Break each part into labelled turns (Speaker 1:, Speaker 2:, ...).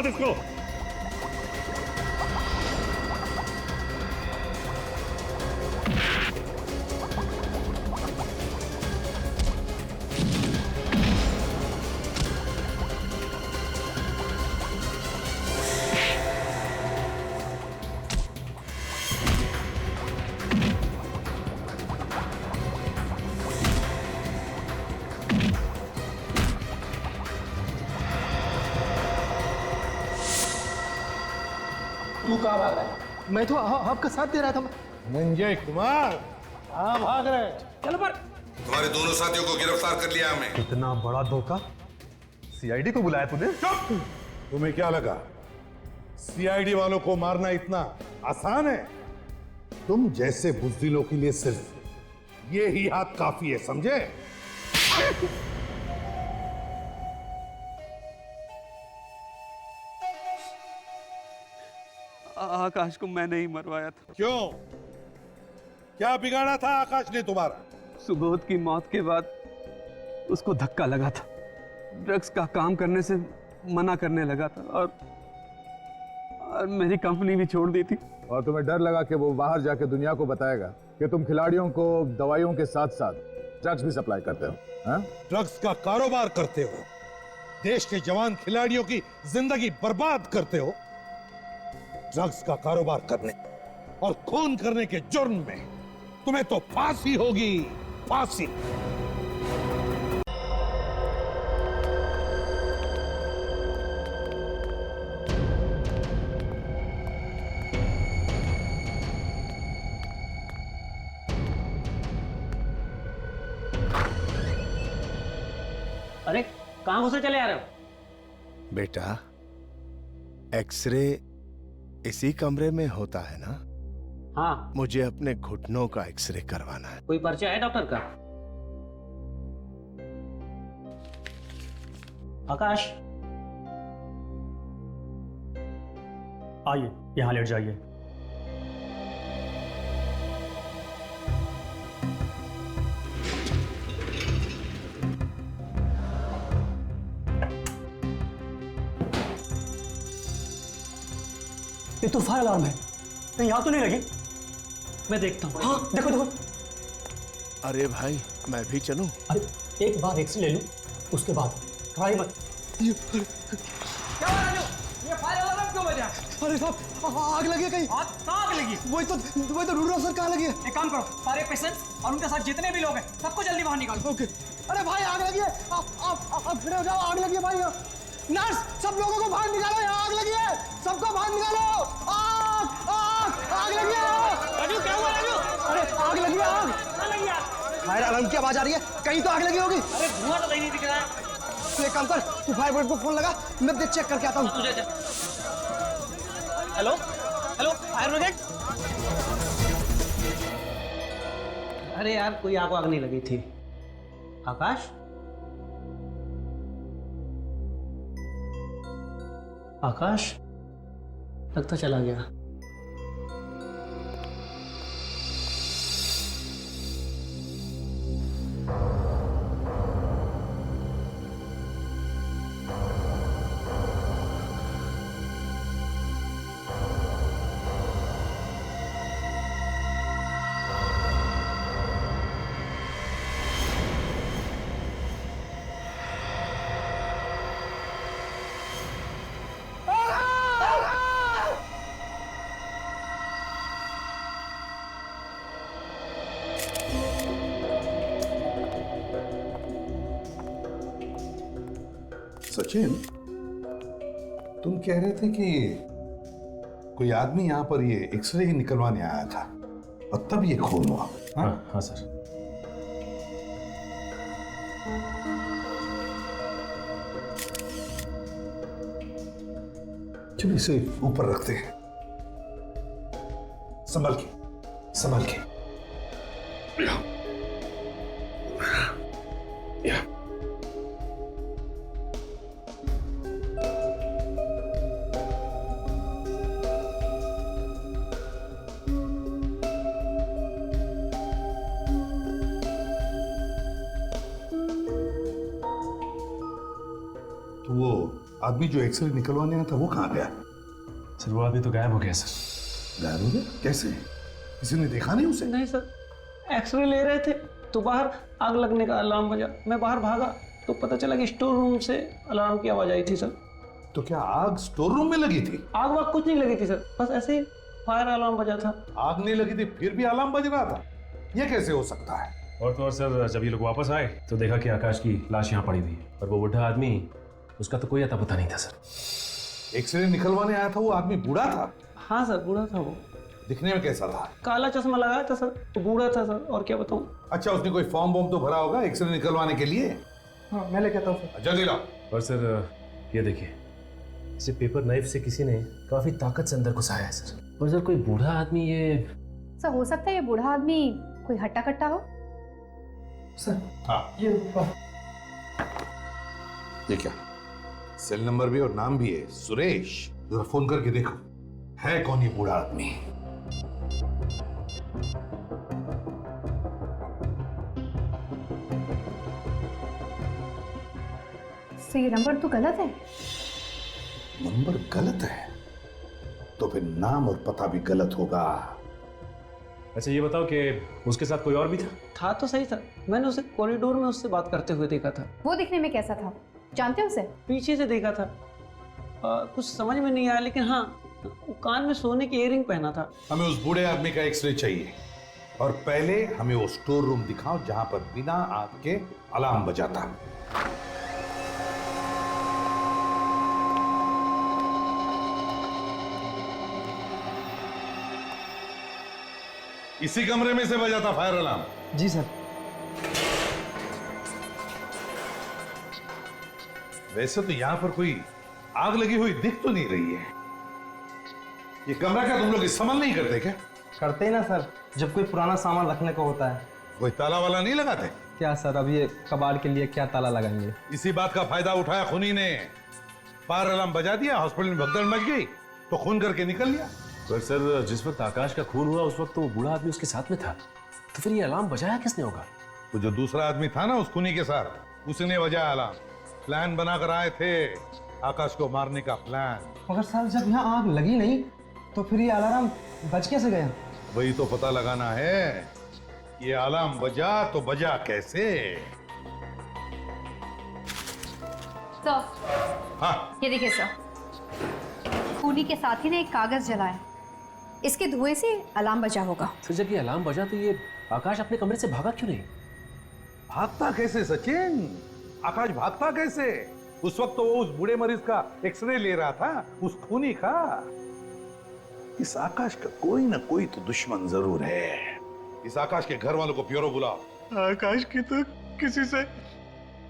Speaker 1: इसको।
Speaker 2: तू कहाँ भाग रहा है?
Speaker 3: मैं तो आपका साथ दे रहा था।
Speaker 2: मंजय कुमार कहाँ भाग रहे हैं?
Speaker 3: चलो पर।
Speaker 4: तुम्हारे दोनों साथियों को गिरफ्तार कर लिया हमने।
Speaker 1: इतना बड़ा धोखा, सीआईडी को बुलाया तूने?
Speaker 2: चुप! तुम्हें क्या लगा सीआईडी वालों को मारना इतना आसान है? तुम जैसे बुज़दिलों के लिए सिर्फ ये ही हाथ काफी है, समझे?
Speaker 5: आकाश को मैं नहीं मरवाया था।
Speaker 2: क्यों? क्या बिगाड़ा था आकाश ने तुम्हारा?
Speaker 5: सुबोध की मौत के बाद उसको धक्का लगा था, ड्रग्स का काम करने से मना करने लगा था और मेरी कंपनी भी छोड़ दी थी।
Speaker 6: और तुम्हें डर लगा कि वो बाहर जाके दुनिया को बताएगा कि तुम खिलाड़ियों को दवाइयों के साथ साथ ड्रग्स भी सप्लाई करते हो, हाँ?
Speaker 2: ड्रग्स का कारोबार करते हो, देश के जवान खिलाड़ियों की जिंदगी बर्बाद करते हो। ड्रग्स का कारोबार करने और खून करने के जुर्म में तुम्हें तो फांसी होगी, फांसी।
Speaker 7: अरे कहां घुसे चले आ रहे हो?
Speaker 8: बेटा, एक्सरे इसी कमरे में होता है ना?
Speaker 7: हाँ।
Speaker 8: मुझे अपने घुटनों का एक्सरे करवाना है।
Speaker 7: कोई पर्चा है डॉक्टर का? आकाश,
Speaker 9: आइए यहां लेट जाइए। ये तो फायर अलार्म है, कहीं यहाँ तो नहीं लगी? मैं देखता हूँ। हाँ देखो देखो।
Speaker 8: अरे भाई, मैं भी चलूं?
Speaker 9: अरे एक बार एक्सरे ले लूं, उसके बाद ट्राई मत।
Speaker 3: क्या हो रहा है? ये फायर अलार्म क्यों बजा? अरे साहब, आग लगी है कहीं।
Speaker 7: आग लगी?
Speaker 3: वही तो ढूंढ रहा हूं सर, कहाँ लगी है?
Speaker 7: एक काम करो, सारे पेशेंट्स और उनके साथ जितने भी लोग हैं सबको जल्दी बाहर निकालो।
Speaker 3: ओके। अरे भाई आग लगी है, आप खड़े हो जाओ, आग लगी है भाई। नर्स, सब लोगों को बाहर निकालो, यहाँ आग लगी है, सबको बाहर निकालो। आग आग आग लगी है।
Speaker 7: राजू क्या हुआ राजू?
Speaker 3: अरे आग लगी है, आग।
Speaker 7: कहाँ लगी आग?
Speaker 3: फायर अलार्म की आवाज आ रही है, कहीं तो आग लगी होगी।
Speaker 7: अरे धुआं तो कहीं नहीं दिख रहा है।
Speaker 3: तू एक काम कर, तू फायर ब्रिगेड को फोन लगा, मैं चेक करके आता हूँ।
Speaker 7: तुझे हेलो हेलो फायर ब्रिगेड। अरे यार कोई आग वाग नहीं लगी थी। आकाश, आकाश लगता चला गया।
Speaker 2: सचिन, तुम कह रहे थे कि कोई आदमी यहाँ पर ये एक्सरे निकलवाने आया था और तब ये खून हुआ। हाँ
Speaker 9: हाँ सर।
Speaker 2: चलो इसे ऊपर रखते हैं, संभल के संभल के। आदमी जो एक्सरे निकलवाने आया था वो कहाँ गया?
Speaker 10: सर वो आदमी तो गायब हो गया सर।
Speaker 2: गायब हो गया? कैसे? किसी ने देखा नहीं उसे?
Speaker 7: नहीं सर, एक्सरे ले रहे थे तो बाहर आग लगने का अलार्म बजा। मैं बाहर भागा तो पता चला कि स्टोर रूम से अलार्म की आवाज आई थी सर।
Speaker 2: तो क्या आग स्टोर रूम में लगी थी?
Speaker 7: आग वाग कुछ नहीं लगी थी सर, बस ऐसे ही फायर अलार्म बजा था।
Speaker 2: आग नहीं लगी थी फिर भी अलार्म बज रहा था, ये कैसे हो सकता है?
Speaker 10: और तो और सर, जब ये लोग वापस आए तो देखा कि आकाश की लाश यहाँ पड़ी हुई है और वो बुढ़ा आदमी, उसका तो कोई अता पता नहीं था सर।
Speaker 2: एक्सरे निकलवाने आया था वो आदमी बूढ़ा था?
Speaker 7: हाँ सर, बूढ़ा था वो।
Speaker 2: दिखने में कैसा था?
Speaker 7: काला चश्मा लगाया था सर, तो बूढ़ा था सर, और क्या बताऊं।
Speaker 2: अच्छा, उसने कोई फॉर्म बॉम्ब तो भरा होगा एक्सरे निकलवाने के लिए?
Speaker 3: हाँ मैं लेके आता हूँ सर।
Speaker 2: जल्दी लाओ।
Speaker 10: और सर ये देखिए, इसे पेपर नाइफ से किसी ने काफी ताकत से अंदर घुसाया है सर। और सर कोई बूढ़ा आदमी ये
Speaker 11: सर, हो सकता है ये बूढ़ा आदमी कोई हट्टा कट्टा हो
Speaker 3: सर।
Speaker 2: हाँ ये क्या, सेल नंबर भी और नाम भी है, सुरेश। जरा फोन करके देखो है कौन ये बूढ़ा आदमी।
Speaker 11: सर ये नंबर तो गलत है।
Speaker 2: नंबर गलत है तो फिर नाम और पता भी गलत होगा।
Speaker 10: अच्छा ये बताओ कि उसके साथ कोई और भी
Speaker 7: था तो सही सर, मैंने उसे कॉरिडोर में उससे बात करते हुए देखा था।
Speaker 11: वो दिखने में कैसा था, जानते हो उसे?
Speaker 7: पीछे से देखा था, कुछ समझ में नहीं आया, लेकिन हाँ वो कान में सोने की इयररिंग पहना था।
Speaker 2: हमें उस बूढ़े आदमी का एक्सरे चाहिए और पहले हमें वो स्टोर रूम दिखाओ जहां पर बिना आग के अलार्म बजाता। इसी कमरे में से बजा था फायर अलार्म?
Speaker 3: जी सर।
Speaker 2: वैसे तो यहां पर कोई आग लगी हुई दिख तो नहीं रही है। ये कमरा क्या तुम लोग इस्तेमाल नहीं करते क्या?
Speaker 3: करते ही ना सर, जब कोई पुराना सामान रखने को होता है।
Speaker 2: कोई ताला वाला नहीं लगाते
Speaker 3: क्या सर, अब ये कबाड़ के लिए क्या ताला लगाएंगे?
Speaker 2: इसी बात का फायदा उठाया खूनी ने। फायर अलार्म बजा दिया, हॉस्पिटल में भगदड़ मच गई तो खून करके निकल लिया।
Speaker 10: पर सर जिस वक्त आकाश का खून हुआ उस वक्त तो वो बूढ़ा आदमी उसके साथ में था, तो फिर ये अलार्म बजाया किसने होगा?
Speaker 2: तो जो दूसरा आदमी था ना उस खूनी के साथ, उसने बजाया अलार्म। प्लान बनाकर आए थे आकाश को मारने का प्लान।
Speaker 3: मगर सर जब यहाँ आग लगी नहीं तो फिर ये अलार्म बज कैसे गया?
Speaker 2: वही तो पता लगाना है, ये अलार्म बजा तो बजा कैसे।
Speaker 11: सर
Speaker 2: हाँ
Speaker 11: ये देखिए सर, खूनी के साथी ने एक कागज जलाया, इसके धुएं से अलार्म बजा होगा।
Speaker 10: तो जब ये अलार्म बजा तो ये आकाश अपने कमरे से भागा क्यों नहीं?
Speaker 2: भागता कैसे सचिन? आकाश भागता कैसे? उस वक्त तो वो उस बूढ़े मरीज का एक्सरे ले रहा था, उस खूनी का। इस आकाश का कोई ना कोई तो दुश्मन जरूर है। इस आकाश के घर वालों को प्योरो बुलाओ।
Speaker 8: आकाश की तो किसी से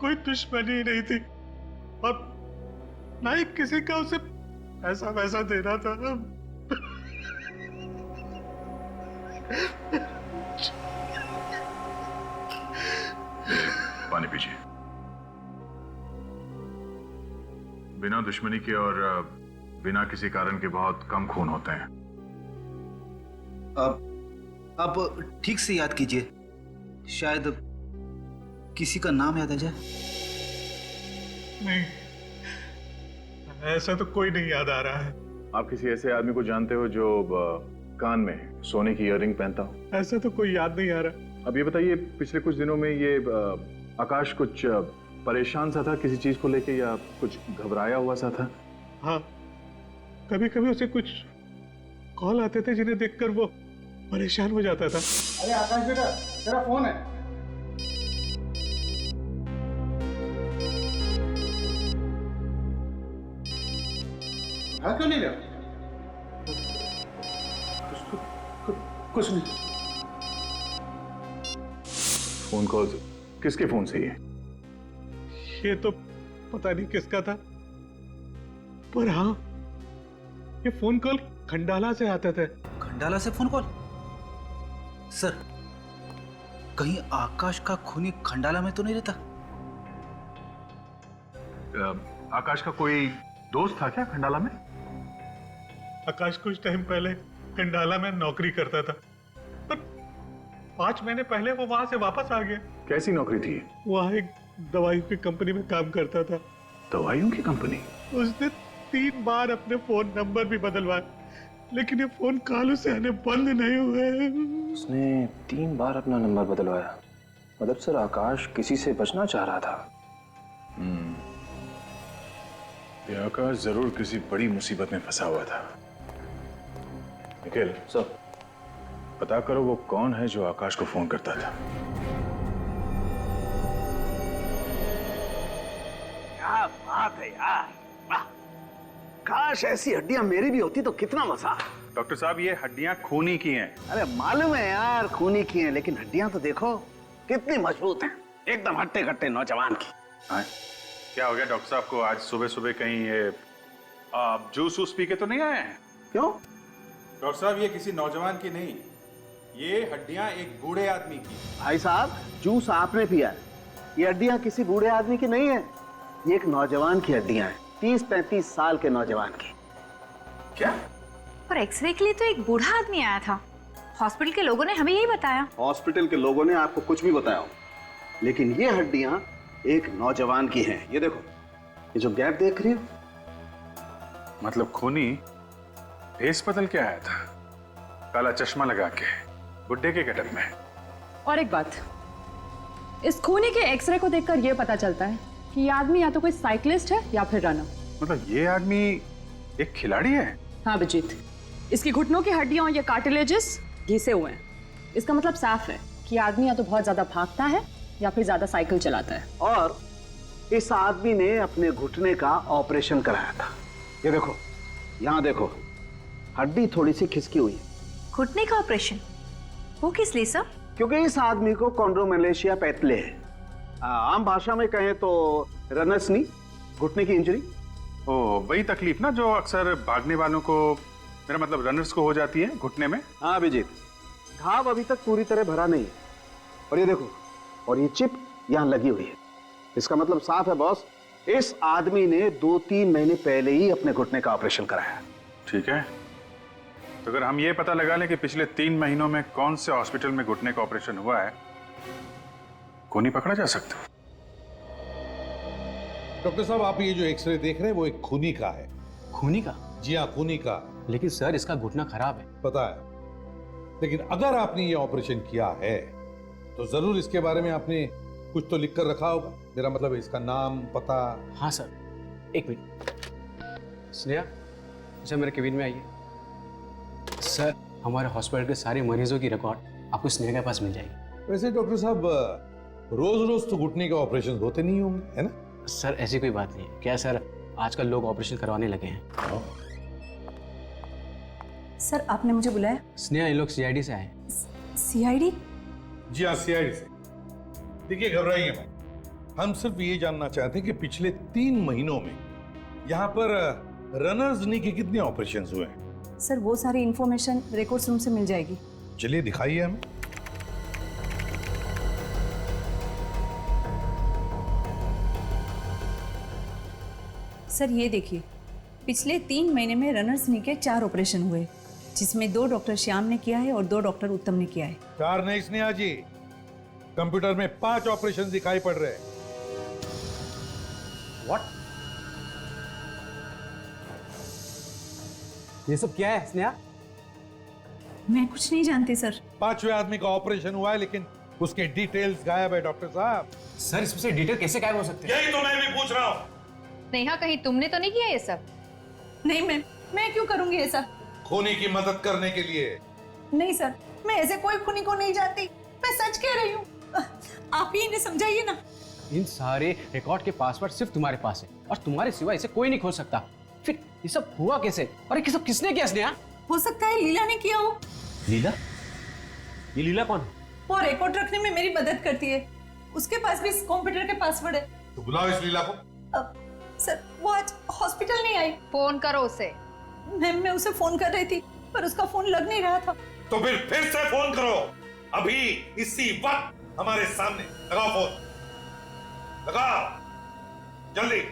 Speaker 8: कोई दुश्मनी नहीं थी और ना ही किसी का उसे ऐसा वैसा देना था।
Speaker 12: पानी पीजिए। बिना दुश्मनी के और बिना किसी कारण के बहुत कम खून होते हैं।
Speaker 13: अब ठीक से याद कीजिए, शायद किसी का नाम याद आ जाए।
Speaker 12: नहीं, ऐसा तो कोई नहीं याद आ रहा है।
Speaker 14: आप किसी ऐसे आदमी को जानते हो जो कान में सोने की इयररिंग पहनता हो?
Speaker 12: ऐसा तो कोई याद नहीं आ रहा।
Speaker 14: अब ये बताइए, पिछले कुछ दिनों में ये आकाश कुछ परेशान सा था किसी चीज को लेके या कुछ घबराया हुआ सा था?
Speaker 12: हाँ, कभी कभी उसे कुछ कॉल आते थे जिन्हें देखकर वो परेशान हो जाता था।
Speaker 3: अरे आकाश बेटा, तेरा फोन है। क्यों नहीं रहा?
Speaker 12: कुछ नहीं।
Speaker 14: फोन कॉल किसके फोन से
Speaker 12: ये तो पता नहीं किसका था, पर हाँ ये फोन कॉल खंडाला से आता था।
Speaker 13: खंडाला से फोन कॉल? सर, कहीं आकाश का खूनी खंडाला में तो नहीं रहता?
Speaker 12: आकाश का कोई दोस्त था क्या खंडाला में? आकाश कुछ टाइम पहले खंडाला में नौकरी करता था, पर 5 महीने पहले वो वहां से वापस आ गया।
Speaker 14: कैसी नौकरी थी?
Speaker 12: वहां एक दवाई की कंपनी में काम करता था।
Speaker 14: दवाइयों की कंपनी?
Speaker 8: उसने 3 बार अपने फोन नंबर भी बदलवाए, लेकिन ये फोन कालों से आने बंद नहीं हुए।
Speaker 13: उसने 3 बार अपना नंबर बदलवाया। मतलब सर आकाश किसी से बचना चाह रहा था।
Speaker 14: ये आकाश जरूर किसी बड़ी मुसीबत में फंसा हुआ था। निखिल
Speaker 13: सर,
Speaker 14: पता करो वो कौन है जो आकाश को फोन करता था।
Speaker 15: क्या बात है यार, वाह! काश ऐसी हड्डियां मेरी भी होती तो कितना मजा।
Speaker 14: डॉक्टर साहब ये हड्डियां खूनी की हैं।
Speaker 15: अरे मालूम है यार खूनी की हैं, लेकिन हड्डियां तो देखो कितनी मजबूत हैं, एकदम हट्टे कट्टे नौजवान की।
Speaker 14: हाँ? क्या हो गया डॉक्टर साहब को? आज सुबह सुबह कहीं ये जूस वूस पी के तो नहीं आए हैं?
Speaker 15: क्यों?
Speaker 16: डॉक्टर साहब ये किसी नौजवान की नहीं, ये हड्डियां एक बूढ़े आदमी की।
Speaker 15: भाई साहब जूस आपने पिया है, ये हड्डियां किसी बूढ़े आदमी की नहीं है, ये एक नौजवान की हड्डियां हैं, 30-35 साल के नौजवान की।
Speaker 14: क्या?
Speaker 11: पर एक्सरे के लिए तो एक बूढ़ा आदमी आया था। हॉस्पिटल के लोगों ने हमें यही बताया।
Speaker 15: हॉस्पिटल के लोगों ने आपको कुछ भी बताया हो, लेकिन ये हड्डियां एक नौजवान की हैं। ये देखो, ये जो गैप देख रही हो,
Speaker 14: मतलब खूनी भेस बदल के आया था, काला चश्मा लगा के, बुड्ढे के गेटअप में।
Speaker 17: और एक बात, इस खूनी के एक्सरे को देखकर यह पता चलता है कि ये आदमी या तो कोई साइकिलिस्ट है या फिर रनर।
Speaker 14: मतलब ये आदमी एक खिलाड़ी है?
Speaker 17: हाँ अभिजीत, इसकी घुटनों की हड्डियां और ये कार्टिलेजेस घिसे हुए हैं। इसका मतलब साफ है कि आदमी या तो बहुत ज्यादा भागता है या फिर ज्यादा साइकिल चलाता है।
Speaker 15: और इस आदमी ने अपने घुटने का ऑपरेशन कराया था। ये देखो, यहाँ देखो, हड्डी थोड़ी सी खिसकी हुई है।
Speaker 11: घुटने का ऑपरेशन? वो किस लिए सर?
Speaker 15: क्योंकि इस आदमी को कॉन्ड्रोमलेशिया पैतले है। आम भाषा में कहें तो रनर्स नी, घुटने की इंजरी।
Speaker 14: ओ, वही तकलीफ ना जो अक्सर भागने वालों को, मेरा मतलब रनर्स को हो जाती है घुटने में।
Speaker 15: हाँ अभिजीत, घाव अभी तक पूरी तरह भरा नहीं है। और ये देखो, और ये चिप यहाँ लगी हुई है। इसका मतलब साफ है बॉस, इस आदमी ने 2-3 महीने पहले ही अपने घुटने का ऑपरेशन कराया।
Speaker 14: ठीक है, तो अगर हम ये पता लगा लें कि पिछले 3 महीनों में कौन से हॉस्पिटल में घुटने का ऑपरेशन हुआ है, खूनी पकड़ा जा सकता है।
Speaker 2: डॉक्टर साहब, आप ये जो एक्सरे देख रहे हैं वो एक खूनी का है।
Speaker 10: खूनी का?
Speaker 2: जी हाँ, खूनी का।
Speaker 10: लेकिन सर इसका घुटना खराब है।
Speaker 2: पता है, लेकिन अगर आपने ये ऑपरेशन किया है तो जरूर इसके बारे में आपने कुछ तो लिख कर रखा होगा। मेरा मतलब है इसका नाम, पता।
Speaker 10: हाँ सर, एक मिनट। स्नेहा, अच्छा मेरे केबिन में आइए। सर, हमारे हॉस्पिटल के सारे मरीजों की रिकॉर्ड आपको स्नेहा के पास मिल जाएगी।
Speaker 2: वैसे डॉक्टर साहब, रोज रोज तो घुटने के ऑपरेशन होते नहीं होंगे, है ना?
Speaker 10: सर ऐसी कोई बात नहीं है। क्या सर, आजकल लोग ऑपरेशन करवाने लगे हैं।
Speaker 17: सर आपने मुझे बुलाया?
Speaker 10: स्नेहा, ये लोग सीआईडी से आए।
Speaker 17: सीआईडी?
Speaker 2: जी हाँ, सीआईडी से। देखिए, घबराइए मत, हम सिर्फ ये जानना चाहते हैं कि पिछले 3 महीनों में यहाँ पर रनर्स नी के कितने ऑपरेशन हुए हैं।
Speaker 17: सर वो सारी इंफॉर्मेशन रिकॉर्ड्स रूम से मिल जाएगी।
Speaker 2: चलिए दिखाइए हमें।
Speaker 17: सर ये देखिए, पिछले 3 महीने में रनर्स नी के 4 ऑपरेशन हुए, जिसमें 2 डॉक्टर श्याम ने किया है और 2 डॉक्टर उत्तम ने किया है।
Speaker 2: 4 नहीं स्नेहा जी, कंप्यूटर में 5 ऑपरेशन दिखाई पड़ रहे हैं।
Speaker 10: व्हाट? ये सब क्या है स्नेहा?
Speaker 17: मैं कुछ नहीं जानती सर।
Speaker 2: 5वें आदमी का ऑपरेशन हुआ है, लेकिन उसके डिटेल्स गायब है डॉक्टर साहब।
Speaker 10: सर इसमें से डिटेल कैसे गायब हो सकते हैं?
Speaker 2: यही तो मैं भी पूछ रहा हूँ।
Speaker 11: नेहा, कहीं तुमने तो नहीं किया ये सब?
Speaker 17: नहीं मैम, मैं क्यों करूंगी ये सब?
Speaker 2: खूनी की मदद करने के लिए।
Speaker 17: नहीं सर, मैं ऐसे कोई खूनी को नहीं जानती, मैं सच कह रही हूँ। आप ही इन्हें समझाइए ना।
Speaker 10: इन सारे रिकॉर्ड के पासवर्ड सिर्फ तुम्हारे पास है और तुम्हारे सिवा इसे कोई नहीं खोल सकता। फिर ये सब हुआ कैसे और ये सब किसने किया स्नेहा?
Speaker 17: हो सकता है लीला ने किया हो।
Speaker 10: लीला? ये लीला कौन है?
Speaker 17: वो रिकॉर्ड रखने में मेरी मदद करती है, उसके पास भी इस कंप्यूटर के पासवर्ड है।
Speaker 2: तो बुलाओ इस लीला को।
Speaker 17: सर वो आज हॉस्पिटल नहीं आई।
Speaker 11: फोन करो उसे।
Speaker 17: मैम मैं उसे फोन कर रही थी पर उसका फोन लग नहीं रहा था।
Speaker 2: तो फिर से फोन करो, अभी इसी वक्त हमारे सामने। लगाओ फोन, लगाओ जल्दी।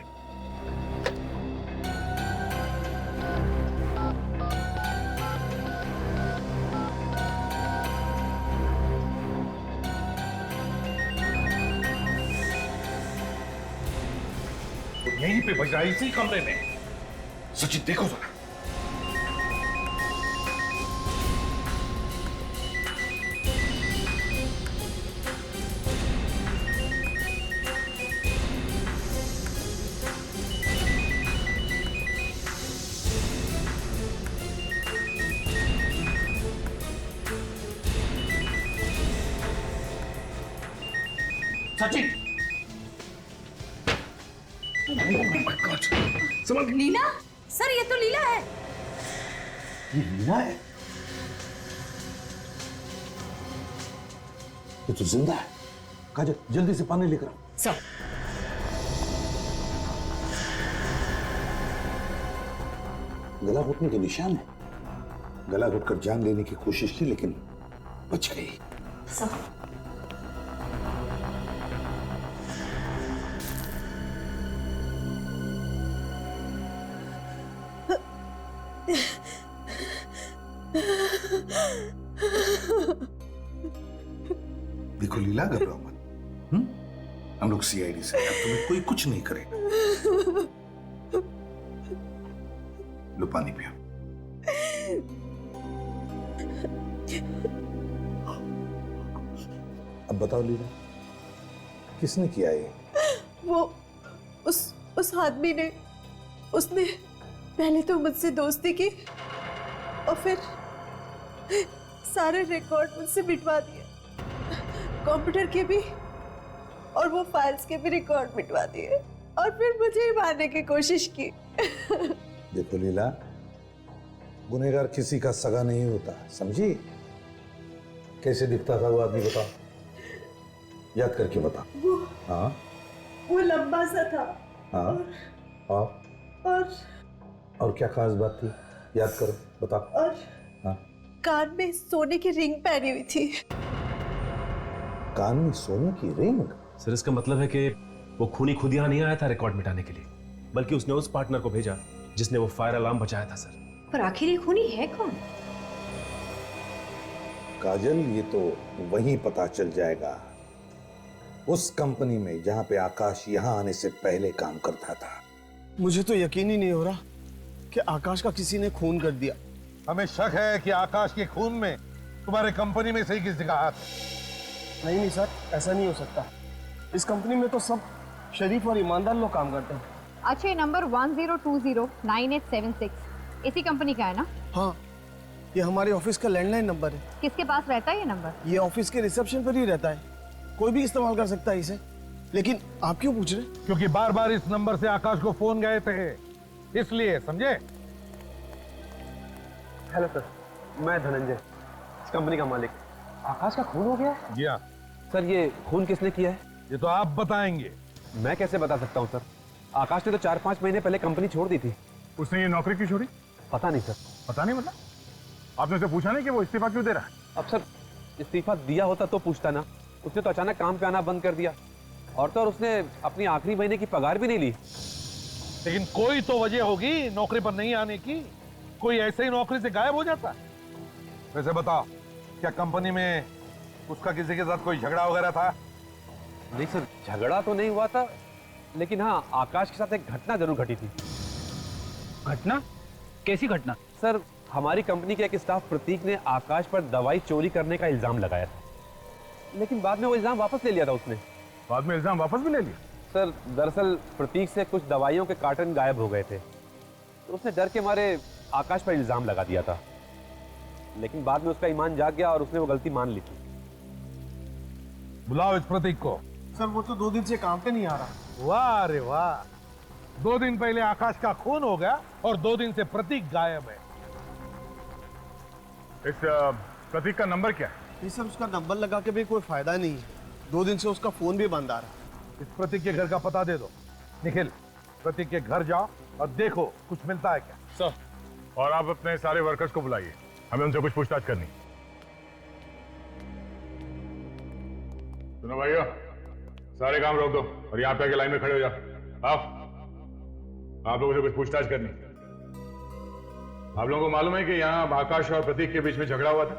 Speaker 2: यहीं पे बज रहा है, इसी कमरे में। सचिन देखो जरा।
Speaker 3: सचिन,
Speaker 11: लीला सर, ये तो लीला है।
Speaker 2: ये लीला है? ये तो जिंदा है। काजल जल्दी से पानी लेकर आओ।
Speaker 11: सर
Speaker 2: गला घुटने के निशान है। गला घुटकर जान लेने की कोशिश की लेकिन बच गई।
Speaker 11: सर
Speaker 2: देखो लीला, घबराओ मत। हम लोग सीआईडी से हैं, तुम्हें कोई कुछ नहीं करेगा। लो पानी पियो। अब बताओ लीला, किसने किया ये?
Speaker 18: वो उस आदमी ने, उसने पहले तो मुझसे दोस्ती की और फिर सारे रिकॉर्ड मुझसे मिटवा दिए, कंप्यूटर के भी और वो फाइल्स के भी रिकॉर्ड मिटवा दिए और फिर मुझे ही मारने की कोशिश की।
Speaker 2: देखो लीला, गुनहगार किसी का सगा नहीं होता, समझी? कैसे दिखता था वो आदमी बताओ, याद करके बता। हाँ
Speaker 18: वो लंबा सा था।
Speaker 2: हाँ
Speaker 18: और
Speaker 2: क्या खास बात थी, याद करो, बताओ।
Speaker 18: और
Speaker 2: हाँ,
Speaker 18: कान में सोने की रिंग पहनी हुई थी।
Speaker 2: कान में सोने की रिंग?
Speaker 19: सर इसका मतलब है कि वो खूनी खुद यहाँ नहीं आया था रिकॉर्ड मिटाने के लिए, बल्कि उसने उस पार्टनर को भेजा जिसने वो फायर अलार्म बचाया था। सर
Speaker 11: पर आखिर ये खूनी है कौन?
Speaker 2: काजल, ये तो वहीं पता चल जाएगा, उस कंपनी में जहां पे आकाश यहां आने से पहले काम करता था।
Speaker 3: मुझे तो यकीन ही नहीं हो रहा कि आकाश का किसी ने खून कर दिया।
Speaker 2: हमें शक है कि आकाश के खून में तुम्हारे कंपनी में से ही किसी का हाथ है।
Speaker 3: नहीं सर, ऐसा नहीं हो सकता। इस कंपनी में तो सब शरीफ और ईमानदार लोग काम करते हैं।
Speaker 11: अच्छा, ये नंबर 10209876 इसी कंपनी का है ना?
Speaker 3: हाँ, ये हमारे ऑफिस का लैंडलाइन नंबर है।
Speaker 11: किसके पास रहता है ये नंबर?
Speaker 3: ये ऑफिस के रिसेप्शन पर ही रहता है, कोई भी इस्तेमाल कर सकता है इसे। लेकिन आप क्यों पूछ रहे?
Speaker 2: क्योंकि बार बार इस नंबर से आकाश को फोन गए थे, इसलिए, समझे?
Speaker 5: हेलो सर, मैं धनंजय, इस कंपनी का मालिक। आकाश का खून हो गया?
Speaker 2: जी हाँ।
Speaker 5: सर ये खून किसने किया है?
Speaker 2: ये तो आप बताएंगे।
Speaker 5: मैं कैसे बता सकता हूँ सर? आकाश ने तो 4-5 महीने पहले कंपनी छोड़ दी थी।
Speaker 14: उसने ये नौकरी क्यों छोड़ी?
Speaker 5: पता नहीं सर।
Speaker 14: पता नहीं मतलब? आपने उसे पूछा नहीं कि वो इस्तीफा क्यों दे रहा है?
Speaker 5: अब सर इस्तीफा दिया होता तो पूछता ना, उसने तो अचानक काम पे आना बंद कर दिया, और तो और उसने अपनी आखिरी महीने की पगार भी नहीं ली।
Speaker 2: लेकिन कोई तो वजह होगी नौकरी पर नहीं आने की, कोई ऐसे ही नौकरी से गायब हो जाता है। वैसे बताओ, क्या कंपनी में उसका किसी के साथ कोई झगड़ा वगैरह था?
Speaker 5: नहीं सर, झगड़ा तो नहीं हुआ था, लेकिन हाँ आकाश के साथ एक घटना जरूर घटी थी।
Speaker 10: घटना? कैसी घटना?
Speaker 5: सर हमारी कंपनी के एक स्टाफ प्रतीक ने आकाश पर दवाई चोरी करने का इल्जाम लगाया था, लेकिन बाद में वो इल्जाम वापस ले लिया था उसने।
Speaker 14: बाद में इल्जाम वापस भी ले लिया?
Speaker 5: सर दरअसल प्रतीक से कुछ दवाइयों के कार्टन गायब हो गए थे, तो उसने डर के मारे आकाश पर इल्जाम लगा दिया था, लेकिन बाद में उसका ईमान जाग गया और उसने वो गलती मान ली थी।
Speaker 2: बुलाओ इस प्रतीक को।
Speaker 3: सर वो तो 2 दिन से काम पे नहीं आ रहा।
Speaker 2: वाह रे वाह, 2 दिन पहले आकाश का खून हो गया और 2 दिन से प्रतीक गायब है।
Speaker 14: इस प्रतीक का नंबर क्या है?
Speaker 3: नहीं सर, उसका नंबर लगा के भी कोई फायदा नहीं है, 2 दिन से उसका फोन भी बंद आ रहा है।
Speaker 2: इस प्रतीक के घर का पता दे दो। निखिल, प्रतीक के घर जाओ और देखो कुछ मिलता है क्या।
Speaker 14: सर, और आप अपने सारे वर्कर्स को बुलाइए, हमें उनसे कुछ पूछताछ करनी। सुनो भाइयों, सारे काम रोक दो और यहाँ पे आके लाइन में खड़े हो जाओ। आप लोगों से कुछ पूछताछ करनी। आप लोगों को मालूम है कि यहाँ आकाश और प्रतीक के बीच में झगड़ा हुआ था?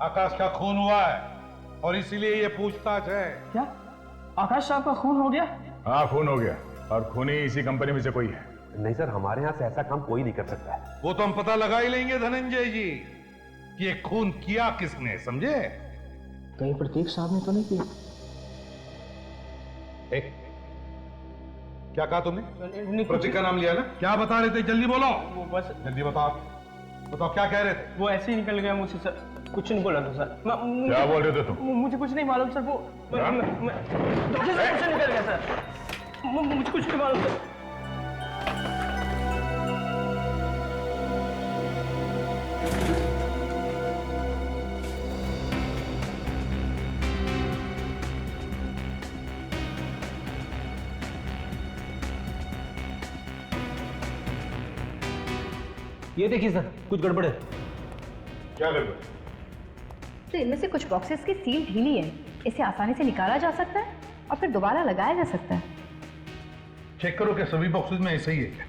Speaker 2: आकाश का खून हुआ है और इसीलिए ये पूछताछ है।
Speaker 7: क्या आकाश साहब का खून हो गया?
Speaker 14: हाँ, खून हो गया। और खूनी इसी कंपनी में से कोई है?
Speaker 19: नहीं सर, हमारे यहाँ से ऐसा काम कोई नहीं कर सकता है।
Speaker 2: वो तो हम पता लगा ही लेंगे धनंजय जी कि ये खून किया किसने, समझे?
Speaker 3: कहीं प्रतीक साहब ने तो नहीं किया?
Speaker 2: क्या कहा तुमने? प्रतीक का नाम लिया ना? क्या बता रहे थे? जल्दी बोलो।
Speaker 7: वो बस
Speaker 2: जल्दी बताओ, बताओ क्या कह रहे थे?
Speaker 7: वो ऐसे ही निकल गया मुझसे सर, कुछ नहीं बोला था सर।
Speaker 2: क्या बोल रहे थे तुम?
Speaker 7: मुझे कुछ नहीं मालूम सर, वो मुझे कुछ निकल गया सर, मुझे कुछ नहीं मालूम सर।
Speaker 3: ये देखिए सर, कुछ गड़बड़ है।
Speaker 2: क्या गड़बड़?
Speaker 11: तो इनमें से कुछ बॉक्सेस की सील ढीली है, इसे आसानी से निकाला जा सकता है और फिर दोबारा लगाया जा सकता है।
Speaker 2: चेक करो क्या सभी बॉक्सेस में ऐसा ही है क्या?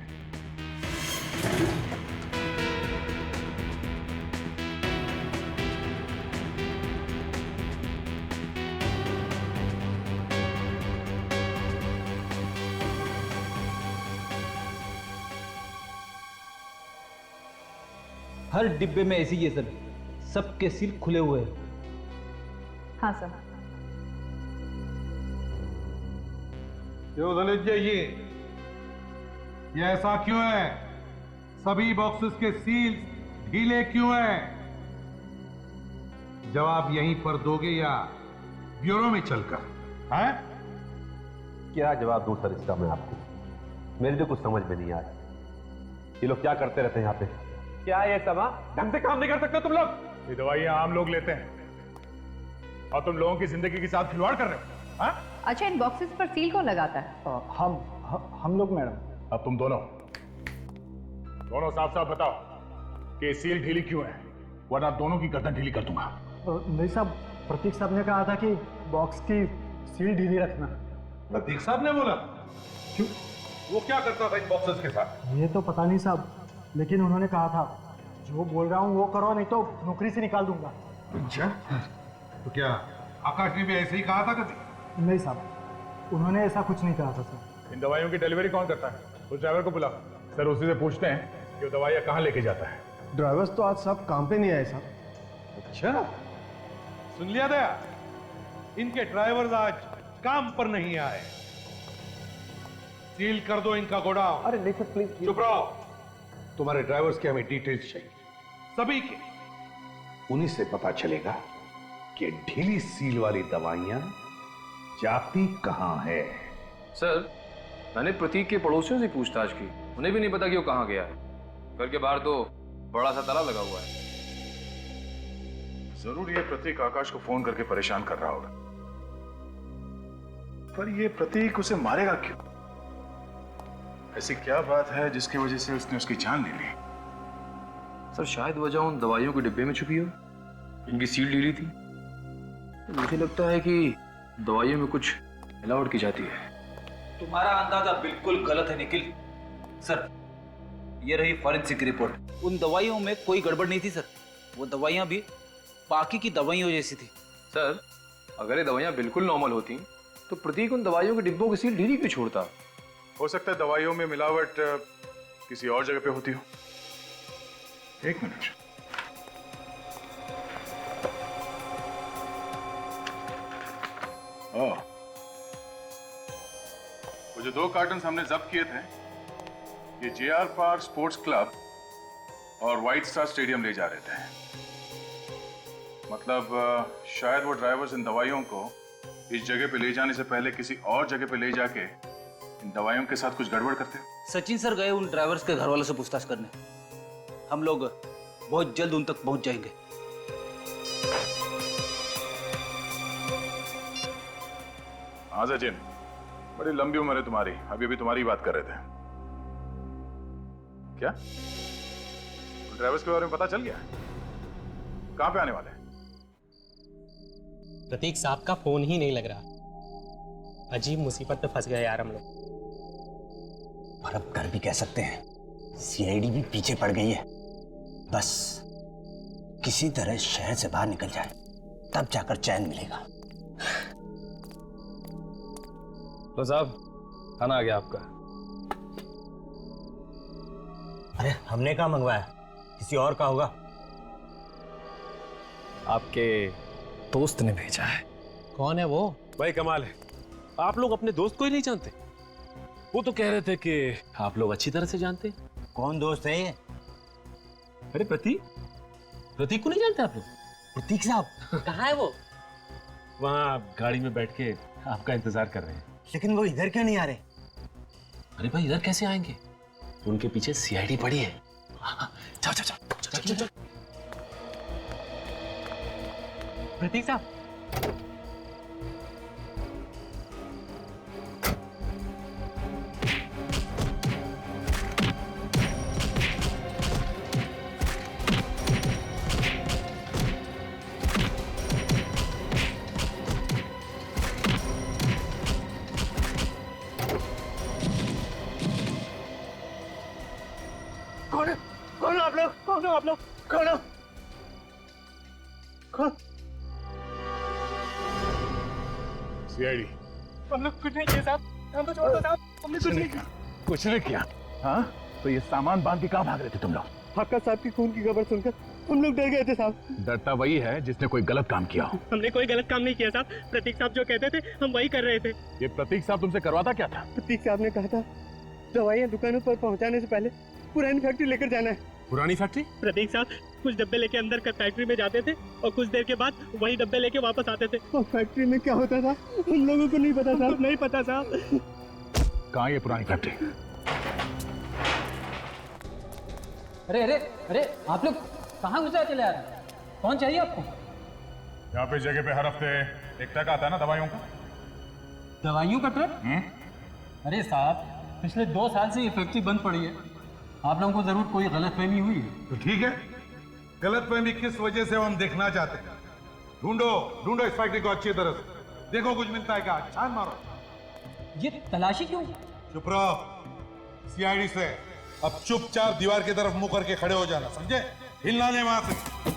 Speaker 3: हर डिब्बे में ऐसी ही है सर, सबके सील खुले हुए हैं।
Speaker 11: हाँ सर।
Speaker 2: क्यों धनंजय जी, ये ऐसा क्यों है? सभी बॉक्सेस के सील ढीले क्यों हैं? जवाब यहीं पर दोगे या ब्यूरो में चलकर? हैं?
Speaker 19: क्या जवाब दूं सर इसका मैं आपको? मेरी तो कुछ समझ में नहीं आ रहा। ये लोग क्या करते रहते हैं यहाँ पे? क्या ये सब? ढंग से काम नहीं कर सकते तुम लोग?
Speaker 14: ये दवाइयां आम लोग लेते हैं और तुम लोगों की जिंदगी के साथ खिलवाड़ कर रहे हो। हाँ?
Speaker 11: अच्छा, इन बॉक्सेस पर सील कौन लगाता है?
Speaker 3: हम लोग मैडम।
Speaker 14: अब तुम दोनों साफ साफ बताओ कि सील ढीली क्यों है, वरना दोनों की गर्दन ढीली कर दूंगा।
Speaker 9: नहीं साहब, प्रतीक साहब ने कहा था कि बॉक्स की सील ढीली रखना।
Speaker 2: प्रतीक साहब ने बोला? क्यों? वो क्या करता था इन बॉक्सेस के साथ?
Speaker 9: ये तो पता नहीं साहब, लेकिन उन्होंने कहा था जो बोल रहा हूँ वो करो, नहीं तो नौकरी से निकाल दूंगा।
Speaker 2: अच्छा, तो क्या आकाश ने भी ऐसे ही कहा था कभी?
Speaker 9: नहीं साहब, उन्होंने ऐसा कुछ नहीं कहा था सर।
Speaker 14: इन दवाइयों की डिलीवरी कौन करता है? उस ड्राइवर को बुला सर, उसी से पूछते हैं कि वो दवाइयाँ कहाँ लेके जाता है।
Speaker 1: ड्राइवर्स तो आज साहब काम पे नहीं आए साहब।
Speaker 2: अच्छा, सुन लिया दया, इनके ड्राइवर्स आज काम पर नहीं आए। सील कर दो इनका गोडाउन।
Speaker 3: अरे नहीं सर प्लीज।
Speaker 2: चुप रहो। तुम्हारे ड्राइवर्स के हमें डिटेल्स चाहिए, सभी के। उन्हीं से पता चलेगा कि ढीली सील वाली दवाइयां जाती कहां है।
Speaker 20: सर, मैंने प्रतीक के पड़ोसियों से पूछताछ की, उन्हें भी नहीं पता कि वो कहां गया है। घर के बाहर तो बड़ा सा ताला लगा हुआ है।
Speaker 14: जरूर ये प्रतीक आकाश को फोन करके परेशान कर रहा होगा, पर ये प्रतीक उसे मारेगा क्यों? ऐसी क्या बात है जिसकी वजह से उसने उसकी जान ले ली?
Speaker 20: सर, शायद वजह उन दवाइयों के डिब्बे में छुपी हो। इनकी सील ढीली थी। मुझे लगता है कि दवाइयों में कुछ मिलावट की जाती है।
Speaker 13: तुम्हारा अंदाजा बिल्कुल गलत है निखिल। सर, ये रही फॉरेंसिक रिपोर्ट। उन दवाइयों में कोई गड़बड़ नहीं थी सर। वो दवाइयां भी बाकी की दवाइयों जैसी थी।
Speaker 20: सर, अगर ये दवाइयां बिल्कुल नॉर्मल होती तो प्रतीक उन दवाइयों के डिब्बों की सील ढीली क्यों छोड़ता?
Speaker 14: हो सकता है दवाइयों में मिलावट किसी और जगह पे होती हो। एक मिनट। वो जो 2 कार्टन हमने जब्त किए थे, ये JR पार्क स्पोर्ट्स क्लब और व्हाइट स्टार स्टेडियम ले जा रहे थे। मतलब शायद वो ड्राइवर्स इन दवाइयों को इस जगह पे ले जाने से पहले किसी और जगह पे ले जाके इन दवाइयों के साथ कुछ गड़बड़ करते हो।
Speaker 13: सचिन सर गए उन ड्राइवर्स के घर वालों से पूछताछ करने। हम लोग बहुत जल्द उन तक पहुंच जाएंगे।
Speaker 14: हाँ सचिन, बड़ी लंबी उम्र है तुम्हारी, अभी अभी तुम्हारी बात कर रहे थे। क्या ड्राइवर्स के बारे में पता चल गया? कहां पे आने वाले हैं?
Speaker 21: प्रतीक साहब का फोन ही नहीं लग रहा। अजीब मुसीबत में फंस गए यार हम लोग।
Speaker 22: और अब कर भी कह सकते हैं, CID भी पीछे पड़ गई है। बस किसी तरह शहर से बाहर निकल जाए, तब जाकर चैन मिलेगा।
Speaker 20: तो साहब,
Speaker 19: खाना आ गया आपका।
Speaker 22: अरे हमने कहाँ मंगवाया, किसी और का होगा।
Speaker 19: आपके दोस्त ने भेजा है।
Speaker 21: कौन है वो?
Speaker 19: भाई कमाल है, आप लोग अपने दोस्त को ही नहीं जानते। वो तो कह रहे थे कि आप लोग अच्छी तरह से जानते हैं।
Speaker 22: कौन दोस्त है ये?
Speaker 19: अरे प्रतीक, प्रतीक को नहीं जानते आप लोग?
Speaker 22: प्रतीक साहब
Speaker 19: कहाँ है वो? वहाँ गाड़ी में बैठ के आपका इंतजार कर रहे हैं।
Speaker 22: लेकिन वो इधर क्यों नहीं आ रहे?
Speaker 19: अरे भाई इधर कैसे आएंगे, उनके पीछे सीआईडी पड़ी है। जाओ जाओ जाओ जाओ जाओ।
Speaker 21: प्रतीक साहब,
Speaker 3: कौन है? कौन हो आप लोग? कौन हो आप लोग? कौन हो? कौन?
Speaker 12: सीआईडी।
Speaker 3: हम लोग कुछ नहीं किए साहब, हम तो छोड़ दो साहब, हमने कुछ नहीं किया।
Speaker 12: कुछ नहीं किया? हाँ, तो ये सामान बांध के कहाँ भाग रहे थे तुम लोग?
Speaker 3: हक्का साहब की खून की खबर सुनकर हम लोग डर गए थे साहब।
Speaker 12: डरता वही है जिसने कोई गलत काम किया हो।
Speaker 21: हमने कोई गलत काम नहीं किया साहब, प्रतीक साहब जो कहते थे हम वही कर रहे थे।
Speaker 12: ये प्रतीक साहब तुमसे करवाता क्या था?
Speaker 3: प्रतीक साहब ने कहा था दवाइयाँ दुकानों पर पहुँचाने से पहले पुरानी फैक्ट्री लेकर जाना है।
Speaker 19: पुरानी फैक्ट्री?
Speaker 21: प्रतीक साहब कुछ डब्बे लेके अंदर का फैक्ट्री में जाते थे और कुछ देर के बाद वही डब्बे लेके वापस आते थे।
Speaker 3: और फैक्ट्री में क्या होता था हम लोगों को नहीं पता साहब।
Speaker 21: नहीं पता साहब।
Speaker 12: कहाँ ये पुरानी फैक्ट्री?
Speaker 7: अरे अरे अरे आप लोग कहाँ घुसा चले आ रहे हैं? कौन चाहिए आपको?
Speaker 14: यहाँ पे जगह पे हर हफ्ते एक ट्रक आता है ना दवाइयों का।
Speaker 7: दवाइयों का ट्रक? अरे साहब पिछले 2 साल से ये फैक्ट्री बंद पड़ी है, आप लोगों को जरूर कोई गलतफहमी हुई है।
Speaker 2: तो ठीक है, गलतफहमी किस वजह से हम देखना चाहते हैं। ढूंढो ढूंढो इस फैक्ट्री को अच्छी तरह से, देखो कुछ मिलता है क्या, छान मारो।
Speaker 7: ये तलाशी क्यों?
Speaker 2: चुप रहो, सीआईडी से अब चुपचाप दीवार की तरफ मुंह करके खड़े हो जाना, समझे? हिलना नहीं वहां से।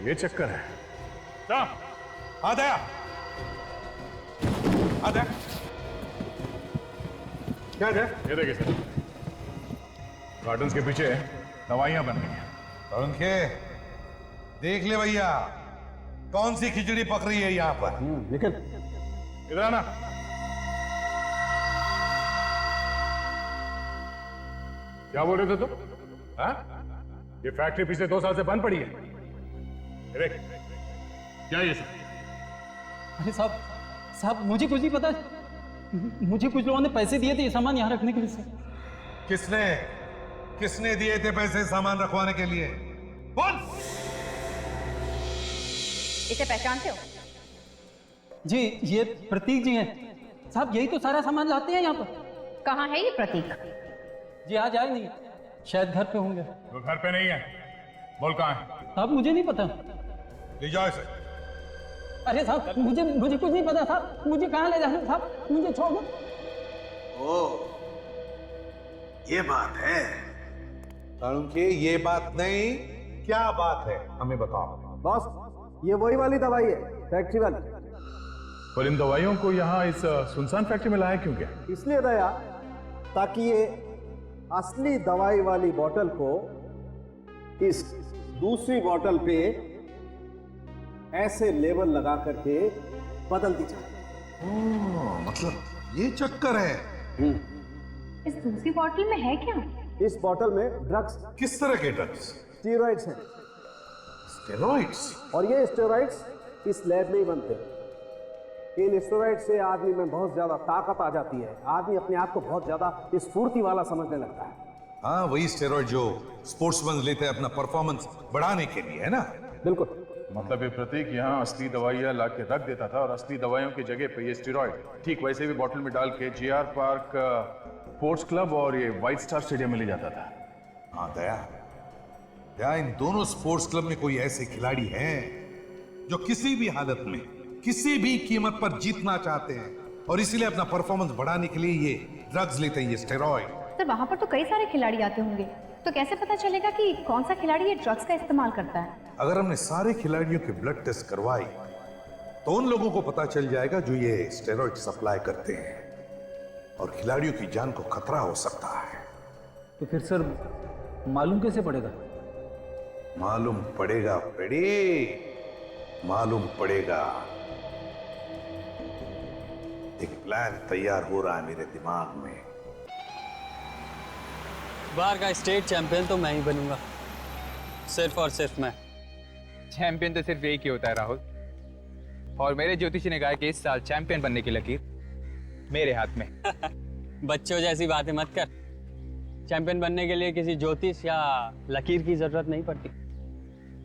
Speaker 12: ये चक्कर है।
Speaker 2: आ दया, आ दया। क्या है?
Speaker 12: ये देखिए सर, गार्डन्स के पीछे दवाइयां बन रही हैं।
Speaker 2: पंखे देख ले भैया, कौन सी खिचड़ी पक रही है यहाँ पर।
Speaker 12: लेकिन इधर आना। क्या बोल रहे थे तुम? हाँ? ये फैक्ट्री पिछले 2 साल से बंद पड़ी है। देख, क्या ये सब?
Speaker 7: अरे साहब साहब मुझे कुछ नहीं पता, मुझे कुछ लोगों ने पैसे दिए थे ये सामान यहाँ रखने के लिए।
Speaker 2: किसने किसने दिए थे पैसे सामान रखवाने के लिए? बोल।
Speaker 11: इसे पहचानते हो?
Speaker 7: जी ये प्रतीक जी हैं साहब, यही तो सारा सामान लाते हैं यहाँ पर।
Speaker 11: कहाँ है ये प्रतीक?
Speaker 7: जी आज आए नहीं, शायद घर पे होंगे।
Speaker 12: वो घर पे नहीं है, बोल कहाँ है?
Speaker 7: साहब मुझे नहीं पता।
Speaker 2: ले जाओ इसे।
Speaker 7: अरे साहब मुझे कुछ नहीं पता साहब, मुझे कहाँ ले जाना साहब, मुझे छोड़ दो।
Speaker 2: ओ ये बात है के, ये बात नहीं, क्या बात है हमें बताओ।
Speaker 15: बॉस ये वही वाली दवाई है, फैक्ट्री वाली।
Speaker 12: पर इन दवाइयों को यहाँ इस सुनसान फैक्ट्री में लाया क्यों क्या?
Speaker 15: इसलिए दया, ताकि ये असली दवाई वाली बोतल को इस दूसरी बोतल पे ऐसे लेबल लगा करके बदल दी जाए।
Speaker 2: मतलब ये चक्कर है।
Speaker 11: इस दूसरी बोतल में है क्या?
Speaker 15: इस बोतल में ड्रग्स।
Speaker 2: किस तरह के ड्रग्स?
Speaker 15: स्टेरॉइड्स हैं।
Speaker 2: स्टेरॉइड्स?
Speaker 15: और ये स्टेरॉइड्स इस लैब में ही बनते हैं। इन स्टेरॉइड्स से आदमी में बहुत ज्यादा ताकत आ जाती है, आदमी अपने आप को बहुत ज्यादा स्फूर्ति वाला समझने लगता है।
Speaker 2: हाँ वही स्टेरॉइड जो स्पोर्ट्समैन लेते हैं अपना परफॉर्मेंस बढ़ाने के लिए, है ना?
Speaker 15: बिल्कुल।
Speaker 14: मतलब ये प्रतीक यहाँ असली दवाइयाँ ला के रख देता था और असली दवाइयों की जगह पे ये स्टेरॉइड ठीक वैसे भी बोतल में डाल के जीआर पार्क स्पोर्ट्स क्लब और ये व्हाइट स्टार स्टेडियम में ले जाता था।
Speaker 2: हाँ दया, क्या इन दोनों स्पोर्ट्स क्लब में कोई ऐसे खिलाड़ी हैं जो किसी भी हालत में किसी भी कीमत पर जीतना चाहते हैं और इसीलिए अपना परफॉर्मेंस बढ़ाने के लिए ये ड्रग्स लेते हैं, ये स्टेरॉइड?
Speaker 11: सर वहाँ पर तो कई सारे खिलाड़ी आते होंगे, तो कैसे पता चलेगा कि कौन सा खिलाड़ी ये ड्रग्स का इस्तेमाल करता है?
Speaker 2: अगर हमने सारे खिलाड़ियों के ब्लड टेस्ट करवाई तो उन लोगों को पता चल जाएगा जो ये स्टेरॉइड सप्लाई करते हैं, और खिलाड़ियों की जान को खतरा हो सकता है।
Speaker 13: तो फिर सर मालूम कैसे पड़ेगा?
Speaker 2: मालूम पड़ेगा पेड़ी, मालूम पड़ेगा। एक प्लान तैयार हो रहा है मेरे दिमाग में।
Speaker 7: बार का स्टेट चैंपियन तो मैं ही बनूंगा, सिर्फ और सिर्फ मैं।
Speaker 4: चैंपियन तो सिर्फ एक ही होता है राहुल, और मेरे ज्योतिषी ने कहा कि इस साल चैंपियन बनने की लकीर मेरे हाथ में।
Speaker 7: बच्चों जैसी बातें मत कर। चैंपियन बनने के लिए किसी ज्योतिष या लकीर की जरूरत नहीं पड़ती।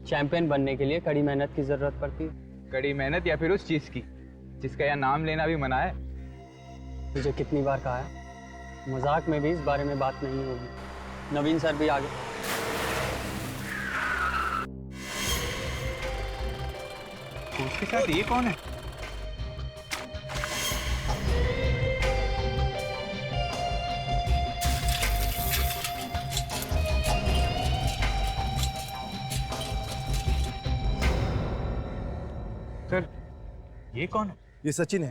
Speaker 7: चैंपियन बनने के लिए कड़ी मेहनत की जरूरत पड़ती है।
Speaker 4: कड़ी मेहनत या फिर उस चीज की जिसका यहाँ नाम लेना भी मना है।
Speaker 7: तुझे कितनी बार कहा है, मजाक में भी इस बारे में बात नहीं होगी। नवीन सर भी आगे।
Speaker 4: उसके साथ ये कौन है? सर ये कौन है?
Speaker 6: ये सचिन है,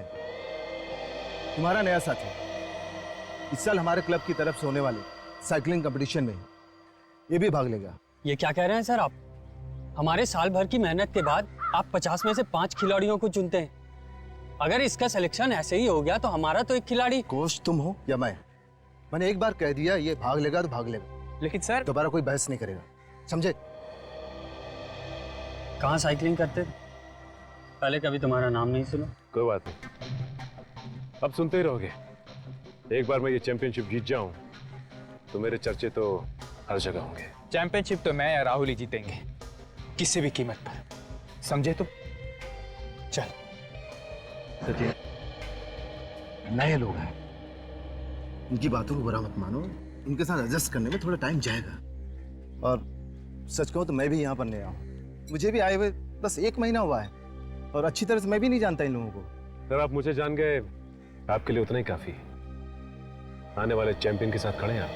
Speaker 6: तुम्हारा नया साथी। इस साल हमारे क्लब की तरफ से होने वाले साइकिलिंग कंपटीशन में ये भी भाग लेगा।
Speaker 7: ये क्या कह रहे हैं सर आप? हमारे साल भर की मेहनत के बाद आप 50 में से 5 खिलाड़ियों को चुनते हैं। अगर इसका सिलेक्शन ऐसे ही हो गया तो हमारा तो एक खिलाड़ी।
Speaker 6: कोच तुम हो या मैंने एक बार कह दिया ये भाग लेगा तो भाग लेगा।
Speaker 4: लेकिन सर
Speaker 6: दोबारा कोई बहस नहीं करेगा, समझे?
Speaker 7: कहाँ साइकिलिंग करते थे? पहले कभी तुम्हारा नाम नहीं सुना।
Speaker 19: कोई बात नहीं, अब सुनते ही रहोगे। एक बार मैं ये चैंपियनशिप जीत जाऊं तो मेरे चर्चे तो हर जगह होंगे।
Speaker 4: चैंपियनशिप तो मैं या राहुल ही जीतेंगे, किसी भी कीमत पर, समझे तुम?
Speaker 6: चल सचिन, नए लोग हैं, उनकी बातों को बुरा मत मानो। उनके साथ एडजस्ट करने में थोड़ा टाइम जाएगा। और सच कहूं तो मैं भी यहाँ पर नया हूँ। मुझे भी आए हुए बस 1 महीना हुआ है और अच्छी तरह से मैं भी नहीं जानता इन लोगों को।
Speaker 19: सर आप मुझे जान गए, आपके लिए उतना ही काफी। आने वाले चैंपियन के साथ खड़े हैं आप।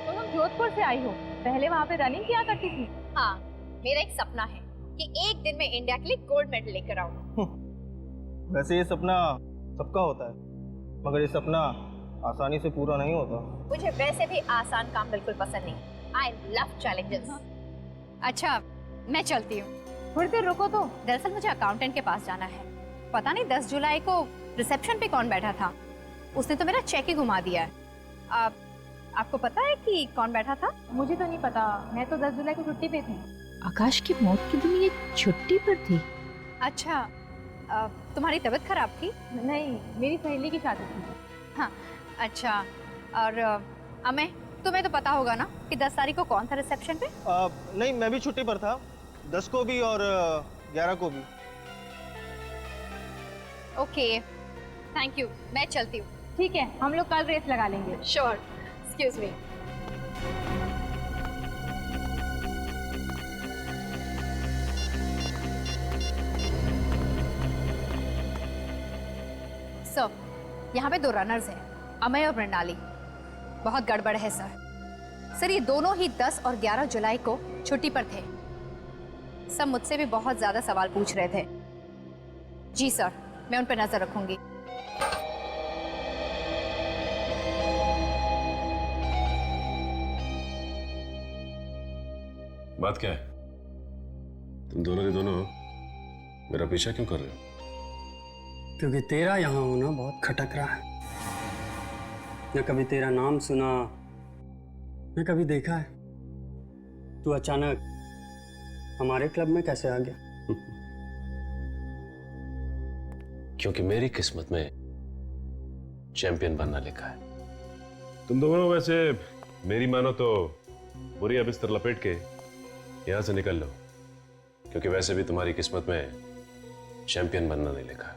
Speaker 11: तुम जोधपुर से आई हो, पहले वहाँ पे रनिंग किया करती थी? हाँ, मेरा एक सपना है कि एक दिन में इंडिया के लिए गोल्ड मेडल लेकर आऊं।
Speaker 9: वैसे ये सपना सबका होता है, मगर ये सपना आसानी से पूरा नहीं होता।
Speaker 11: मुझे वैसे भी आसान काम बिल्कुल पसंद नहीं। I love challenges. अच्छा मैं चलती हूँ, थोड़ी देर रुको तो। दरअसल मुझे अकाउंटेंट के पास जाना है। पता नहीं 10 जुलाई को रिसेप्शन पे कौन बैठा था, उसने तो मेरा चेक ही घुमा दिया है। आपको पता है कि कौन बैठा था? मुझे तो नहीं पता, मैं तो 10 जुलाई को छुट्टी पे थी।
Speaker 23: आकाश की मौत के दिन ये छुट्टी पर थी?
Speaker 11: अच्छा, तुम्हारी तबीयत खराब थी? नहीं, मेरी सहेली की शादी थी। हाँ अच्छा, और अमेय तुम्हें तो पता होगा ना कि 10 तारीख को कौन था रिसेप्शन पे?
Speaker 9: नहीं, मैं भी छुट्टी पर था, 10 को भी और 11 को भी।
Speaker 11: ओके थैंक यू, मैं चलती हूँ। ठीक है, हम लोग कल रेस लगा लेंगे। Sure, excuse me. सर, यहाँ पे 2 रनर्स हैं, अमेय और मृणाली। बहुत गड़बड़ है सर। ये दोनों ही 10 और 11 जुलाई को छुट्टी पर थे। सब मुझसे भी बहुत ज्यादा सवाल पूछ रहे थे। जी सर, मैं उन पर नजर रखूंगी।
Speaker 19: बात क्या है? तुम दोनों के दोनों मेरा पीछा क्यों कर रहे हो?
Speaker 7: क्योंकि तेरा यहाँ होना बहुत खटक रहा है। न कभी तेरा नाम सुना, न कभी देखा है। तू अचानक हमारे क्लब में कैसे आ गया?
Speaker 19: क्योंकि मेरी किस्मत में चैंपियन बनना लिखा है। तुम दोनों वैसे मेरी मानो तो बुरी बिस्तर लपेट के यहां से निकल लो, क्योंकि वैसे भी तुम्हारी किस्मत में चैंपियन बनना नहीं लिखा है।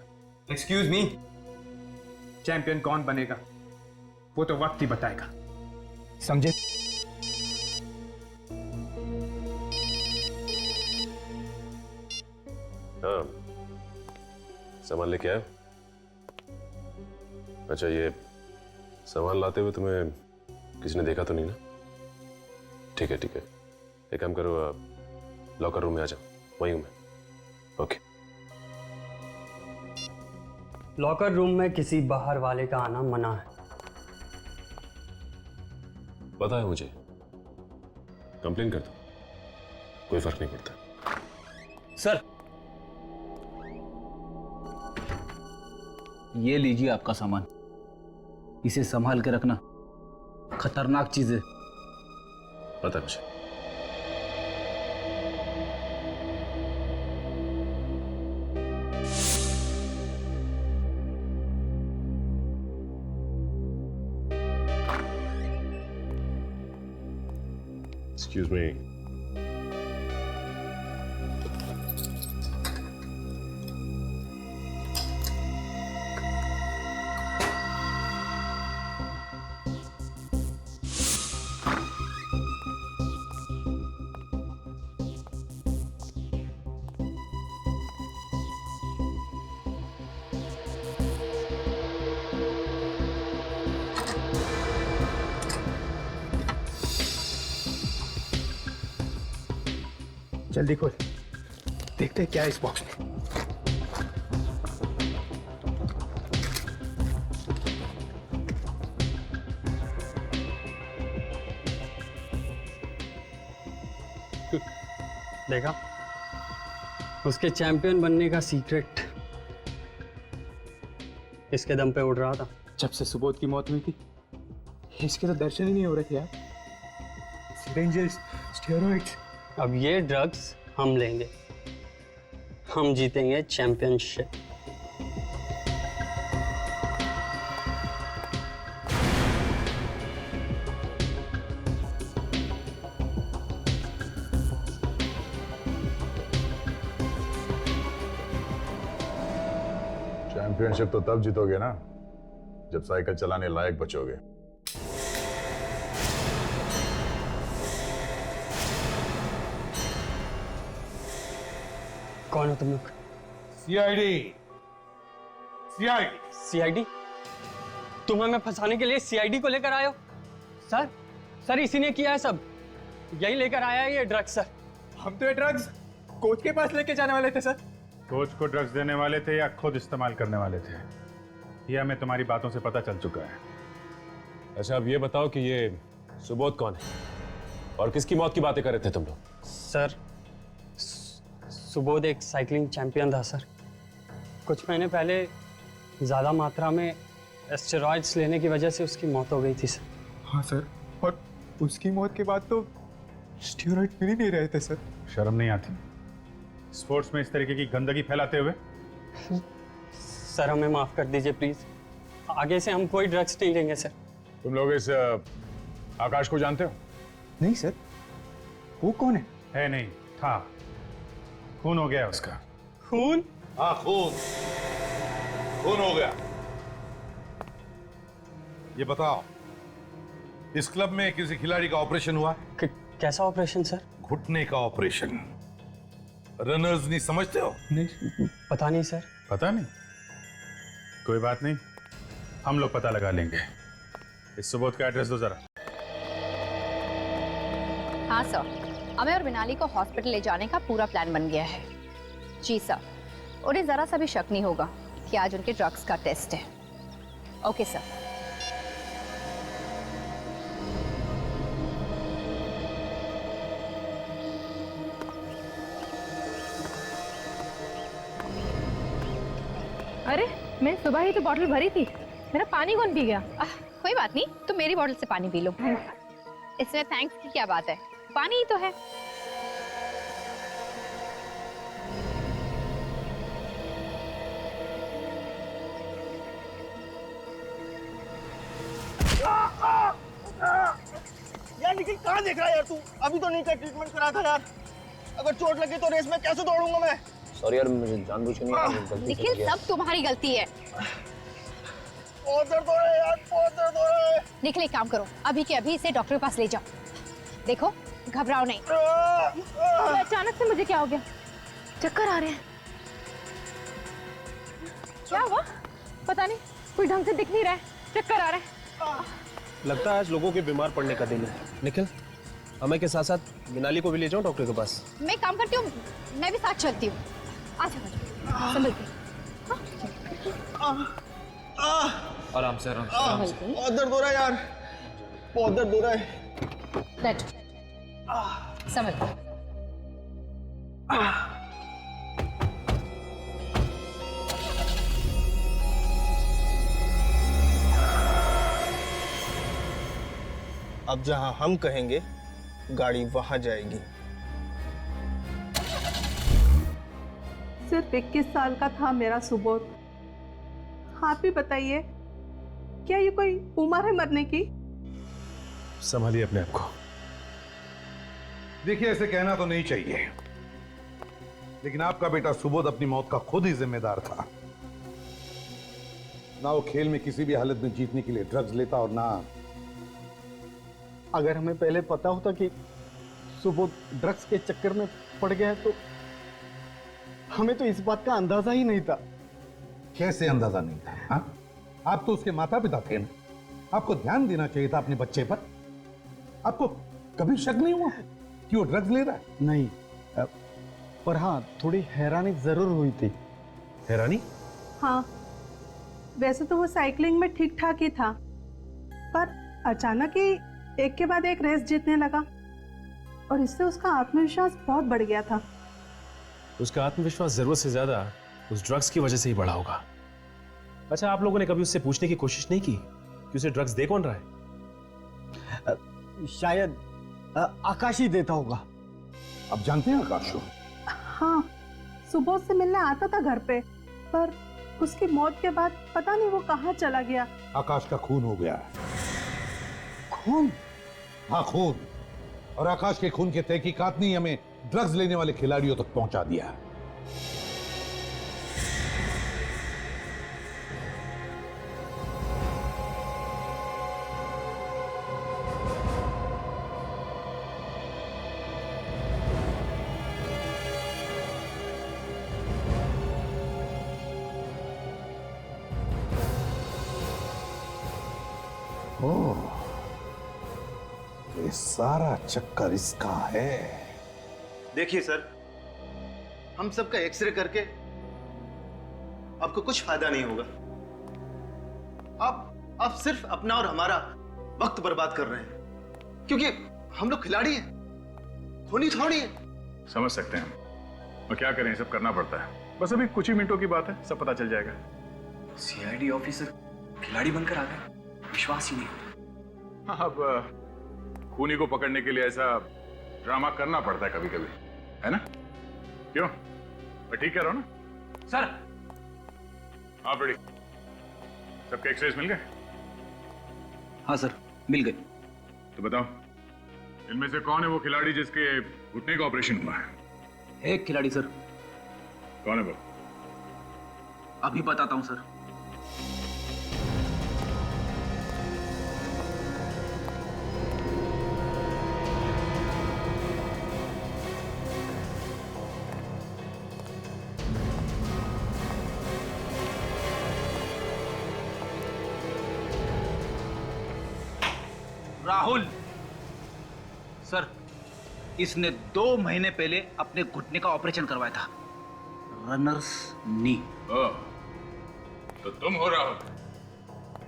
Speaker 4: एक्सक्यूज मी, चैंपियन कौन बनेगा वो तो वक्त ही बताएगा, समझे?
Speaker 19: हाँ, सामान लेके आए? अच्छा, ये सामान लाते हुए तुम्हें किसी ने देखा तो नहीं ना? ठीक है ठीक है, एक काम करो, लॉकर रूम में आ जाओ, वहीं हूं मैं। ओके।
Speaker 7: लॉकर रूम में किसी बाहर वाले का आना मना है।
Speaker 19: पता है मुझे, कंप्लेन कर दो, कोई फर्क नहीं पड़ता।
Speaker 13: सर, ये लीजिए आपका सामान, इसे संभाल के रखना, खतरनाक चीज है।
Speaker 19: पता है मुझे। Excuse me.
Speaker 3: जल्दी खोल, देखते हैं क्या है इस बॉक्स में।
Speaker 7: देखा, उसके चैंपियन बनने का सीक्रेट इसके दम पे उड़ रहा था।
Speaker 4: जब से सुबोध की मौत हुई थी, इसके तो दर्शन ही नहीं हो रहे थे यार।
Speaker 7: Syringes, steroids. अब ये ड्रग्स हम लेंगे, हम जीतेंगे चैंपियनशिप।
Speaker 14: चैंपियनशिप तो तब जीतोगे ना जब साइकिल चलाने लायक बचोगे।
Speaker 7: कौन हो तुम लोग?
Speaker 2: सीआईडी। सीआईडी।
Speaker 7: सीआईडी? तुम हमें फंसाने के लिए सीआईडी को लेकर आए हो? सर, सर इसी ने किया है सब, यही लेकर आया है ये ड्रग्स। सर,
Speaker 4: हम तो ये ड्रग्स कोच के पास लेके जाने वाले थे सर।
Speaker 14: कोच को ड्रग्स देने वाले थे या खुद इस्तेमाल करने वाले थे, ये हमें तुम्हारी बातों से पता चल चुका है।
Speaker 19: अच्छा, अब ये बताओ कि ये सुबोध कौन है और किसकी मौत की बातें कर रहे थे तुम लोग?
Speaker 7: सर, सुबोध एक साइकिलिंग चैंपियन था सर। कुछ महीने पहले ज़्यादा मात्रा में स्टेरॉइड्स लेने की वजह से उसकी मौत हो गई थी सर।
Speaker 4: हाँ सर, और उसकी मौत के बाद तो स्टेरॉइड मिल ही नहीं रहे थे सर।
Speaker 14: शर्म नहीं आती स्पोर्ट्स में इस तरीके की गंदगी फैलाते हुए?
Speaker 7: सर हमें माफ कर दीजिए प्लीज, आगे से हम कोई ड्रग्स नहीं लेंगे सर।
Speaker 14: तुम लोग इस आकाश को जानते हो?
Speaker 4: नहीं सर, वो कौन है?
Speaker 14: है नहीं, था। खून हो गया उसका।
Speaker 7: खून?
Speaker 2: हाँ, खून हो गया। ये बताओ, इस क्लब में किसी खिलाड़ी का ऑपरेशन हुआ?
Speaker 7: कैसा ऑपरेशन सर?
Speaker 2: घुटने का ऑपरेशन। रनर्स नहीं समझते हो?
Speaker 7: नहीं, पता नहीं सर।
Speaker 14: पता नहीं? कोई बात नहीं, हम लोग पता लगा लेंगे। इस सुबोध का एड्रेस दो जरा।
Speaker 11: हाँ सर, हमें और मिनाली को हॉस्पिटल ले जाने का पूरा प्लान बन गया है। जी सर, उन्हें जरा सा भी शक नहीं होगा कि आज उनके ड्रग्स का टेस्ट है। Okay sir.
Speaker 8: अरे, मैं सुबह ही तो बॉटल भरी थी, मेरा पानी कौन पी गया?
Speaker 11: कोई बात नहीं, तुम मेरी बॉटल से पानी पी लो। इसमें थैंक्स की क्या बात है, पानी ही तो है।
Speaker 9: यार निखिल, कहाँ देख रहा है यार तू? अभी तो नहीं का ट्रीटमेंट करा था यार। अगर चोट लगी तो रेस में कैसे दौड़ूंगा मैं?
Speaker 20: सॉरी यार, मुझे जानबूझ के नहीं।
Speaker 11: निखिल, सब तुम्हारी गलती है।
Speaker 9: बहुत दर्द हो रहा है यार, बहुत दर्द हो रहा है।
Speaker 11: निखिल, एक काम करो, अभी के अभी इसे डॉक्टर के पास ले जाओ। देखो, घबराओ नहीं।
Speaker 8: अचानक से मुझे क्या हो गया? चक्कर आ रहे हैं। क्या हुआ? पता नहीं, कोई ढंग से दिख नहीं रहा है, चक्कर आ रहा है।
Speaker 9: लगता है आज लोगों के बीमार पड़ने का दिन है। निखिल, अमय के साथ साथ मिनाली को भी ले जाओ डॉक्टर के पास।
Speaker 11: मैं काम करती हूँ, मैं भी साथ चलती हूँ। अच्छा संभल के।
Speaker 20: आराम से आराम से।
Speaker 9: बहुत दर्द हो रहा है यार, बहुत दर्द हो रहा है।
Speaker 11: बैठ, संभल के।
Speaker 9: अब जहां हम कहेंगे गाड़ी वहां जाएगी।
Speaker 16: सिर्फ 21 साल का था मेरा सुबोध। आप ही बताइए, क्या ये कोई उम्र है मरने की?
Speaker 19: संभालिए अपने आप को।
Speaker 2: देखिए, ऐसे कहना तो नहीं चाहिए, लेकिन आपका बेटा सुबोध अपनी मौत का खुद ही जिम्मेदार था। ना वो खेल में किसी भी हालत में जीतने के लिए ड्रग्स लेता और ना।
Speaker 9: अगर हमें पहले पता होता कि सुबोध ड्रग्स के चक्कर में पड़ गया है तो हमें तो इस बात का अंदाजा ही नहीं था।
Speaker 2: कैसे अंदाजा नहीं था? हाँ? आप तो उसके माता पिता थे ना, आपको ध्यान देना चाहिए था अपने बच्चे पर। आपको कभी शक नहीं हुआ कि वो ड्रग्स ले रहा है?
Speaker 9: नहीं, पर हाँ, थोड़ी हैरानी जरूर हुई थी।
Speaker 19: हैरानी?
Speaker 16: हाँ, वैसे तो वो साइकिलिंग में ठीक ठाक ही था, पर अचानक ही एक के बाद एक रेस जीतने लगा और इससे उसका आत्मविश्वास बहुत बढ़ गया था।
Speaker 19: उसका आत्मविश्वास जरूरत से ज्यादा उस ड्रग्स की वजह से ही बढ़ा होगा। अच्छा, आप लोगों ने कभी उससे पूछने की कोशिश नहीं की कि उसे ड्रग्स दे कौन रहा है?
Speaker 9: शायद आकाश ही देता होगा।
Speaker 2: आप जानते हैं आकाश को?
Speaker 16: हाँ, सुबोध से मिलने आता था घर पे, पर उसकी मौत के बाद पता नहीं वो कहाँ चला गया।
Speaker 2: आकाश का खून हो गया।
Speaker 16: खून?
Speaker 2: हाँ, खून। और आकाश के खून के तहकीकात ने हमें ड्रग्स लेने वाले खिलाड़ियों तक पहुंचा दिया। ओह, ये सारा चक्कर इसका है।
Speaker 6: देखिए सर, हम सबका एक्सरे करके आपको कुछ फायदा नहीं होगा। आप सिर्फ अपना और हमारा वक्त बर्बाद कर रहे हैं, क्योंकि हम लोग खिलाड़ी हैं, खूनी थोड़ी है।
Speaker 14: समझ सकते हैं हम, और क्या करें, सब करना पड़ता है। बस अभी कुछ ही मिनटों की बात है, सब पता चल जाएगा।
Speaker 13: सीआईडी ऑफिसर खिलाड़ी बनकर आ गए, विश्वास ही नहीं होता।
Speaker 14: हाँ, अब खूनी को पकड़ने के लिए ऐसा ड्रामा करना पड़ता है कभी कभी, है ना? क्यों, मैं ठीक कह रहा हूं ना?
Speaker 13: सर,
Speaker 14: आप रेडी? सबके एक्सरेज मिल गए?
Speaker 13: हाँ सर, मिल गए।
Speaker 14: तो बताओ, इनमें से कौन है वो खिलाड़ी जिसके घुटने का ऑपरेशन हुआ है?
Speaker 13: एक खिलाड़ी सर।
Speaker 14: कौन है वो?
Speaker 13: अभी बताता हूं सर। राहुल सर, इसने 2 महीने पहले अपने घुटने का ऑपरेशन करवाया था, रनर्स नी।
Speaker 14: तो तुम हो राहुल?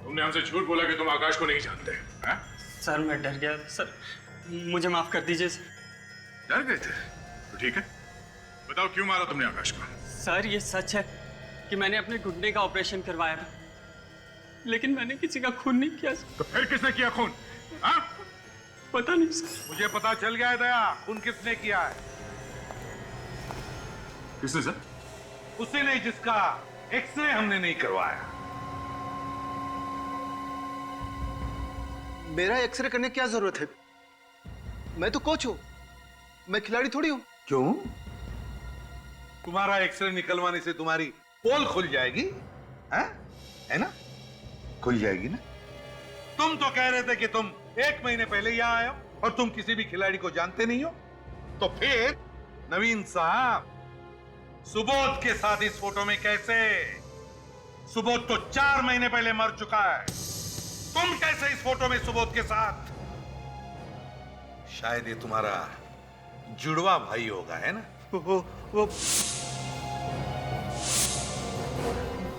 Speaker 14: तुमने हमसे झूठ बोला कि तुम आकाश को नहीं जानते हैं?
Speaker 7: सर, मैं डर गया सर, मुझे माफ कर दीजिए सर।
Speaker 14: डर गए थे? तो ठीक है, बताओ क्यों मारा तुमने आकाश को?
Speaker 7: सर, ये सच है कि मैंने अपने घुटने का ऑपरेशन करवाया था, लेकिन मैंने किसी का खून नहीं किया सर।
Speaker 14: तो फिर किसने किया खून? हाँ?
Speaker 7: पता नहीं सर।
Speaker 2: मुझे पता चल गया है दया, खून किसने किया है।
Speaker 14: किसने सर?
Speaker 2: उसे नहीं जिसका एक्सरे हमने नहीं करवाया।
Speaker 6: मेरा एक्सरे करने की क्या जरूरत है? मैं तो कोच हूं, मैं खिलाड़ी थोड़ी हूं।
Speaker 2: क्यों? तुम्हारा एक्सरे निकलवाने से तुम्हारी पोल खुल जाएगी, है ना? खुल जाएगी ना? तुम तो कह रहे थे कि तुम 1 महीने पहले यहां आए हो और तुम किसी भी खिलाड़ी को जानते नहीं हो। तो फिर नवीन साहब, सुबोध के साथ इस फोटो में कैसे? सुबोध तो 4 महीने पहले मर चुका है। तुम कैसे इस फोटो में सुबोध के साथ? शायद ये तुम्हारा जुड़वा भाई होगा, है ना?
Speaker 6: वो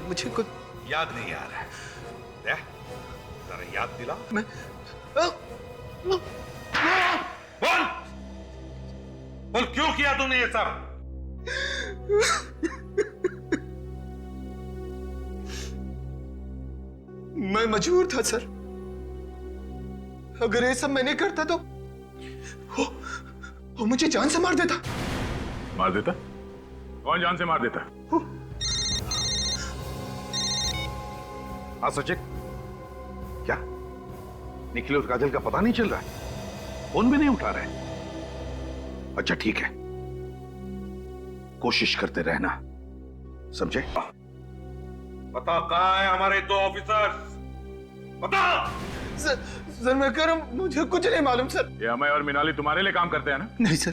Speaker 6: मुझे कुछ
Speaker 2: याद नहीं आ रहा है। जरा याद दिला।
Speaker 6: मैं
Speaker 2: बोल बोल, क्यों किया तूने ये सब?
Speaker 6: मैं मजबूर था सर। अगर ये सब मैं नहीं करता तो वो मुझे जान से मार देता।
Speaker 14: मार देता? कौन जान से मार देता?
Speaker 2: हाँ सचिन, क्या निखिल और काजल का पता नहीं चल रहा है? फोन भी नहीं उठा रहे? अच्छा ठीक है, कोशिश करते रहना, समझे? पता कहाँ है हमारे 2 ऑफिसर्स? पता?
Speaker 6: सर मैं कह रहा हूं, मुझे कुछ नहीं मालूम सर।
Speaker 14: ये अमय और मिनाली तुम्हारे लिए काम करते हैं ना?
Speaker 6: नहीं सर,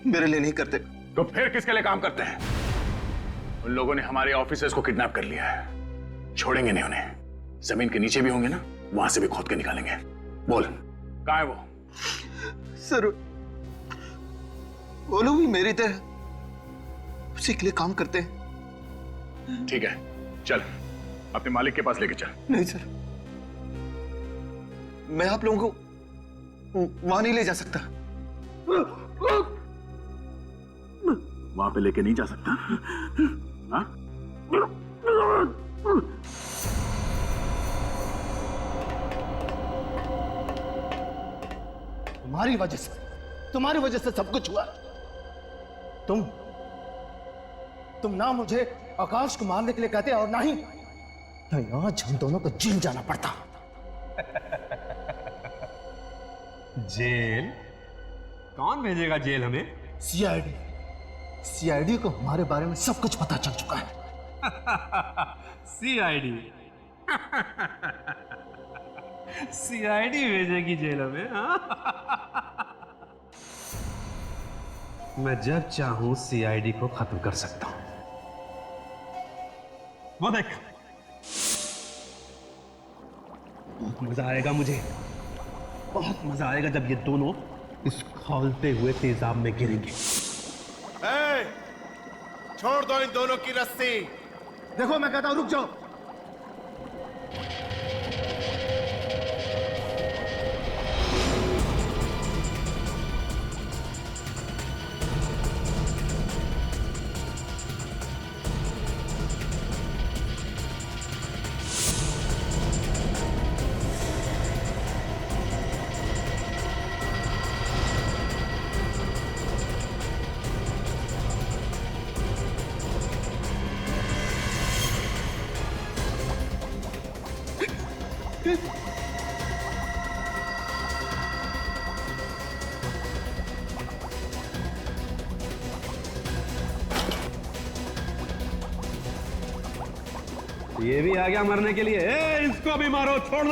Speaker 6: मेरे लिए नहीं करते।
Speaker 14: तो फिर किसके लिए काम करते हैं? उन लोगों ने हमारे ऑफिसर्स को किडनैप कर लिया है। छोड़ेंगे नहीं उन्हें। जमीन के नीचे भी होंगे ना, वहां से भी खोद के निकालेंगे। बोल, कहाँ है वो?
Speaker 6: सर वो लोग भी मेरी तरह उसी के लिए काम करते हैं।
Speaker 14: ठीक है, चल अपने मालिक के पास लेके चल।
Speaker 6: नहीं सर, मैं आप लोगों को वहां नहीं ले जा सकता।
Speaker 14: वहां पे लेके नहीं जा सकता? हाँ?
Speaker 6: तुम्हारी वजह से सब कुछ हुआ। तुम ना मुझे आकाश को मारने के लिए कहते और ना ही आज हम दोनों को जेल जाना पड़ता।
Speaker 5: जेल? कौन भेजेगा जेल हमें?
Speaker 6: सीआईडी को हमारे बारे में सब कुछ पता चल चुका है।
Speaker 5: सीआईडी? सीआईडी भेजेगी जेल में? मैं जब चाहूं सीआईडी को खत्म कर सकता हूं। वो देख, बहुत मजा आएगा मुझे, बहुत मजा आएगा जब ये दोनों इस खौलते हुए तेजाब में गिरेंगे।
Speaker 6: छोड़ दो इन दोनों की रस्सी। देखो मैं कहता हूं रुक जाओ।
Speaker 5: ये भी आ गया मरने के लिए। इसको भी मारो, छोड़ना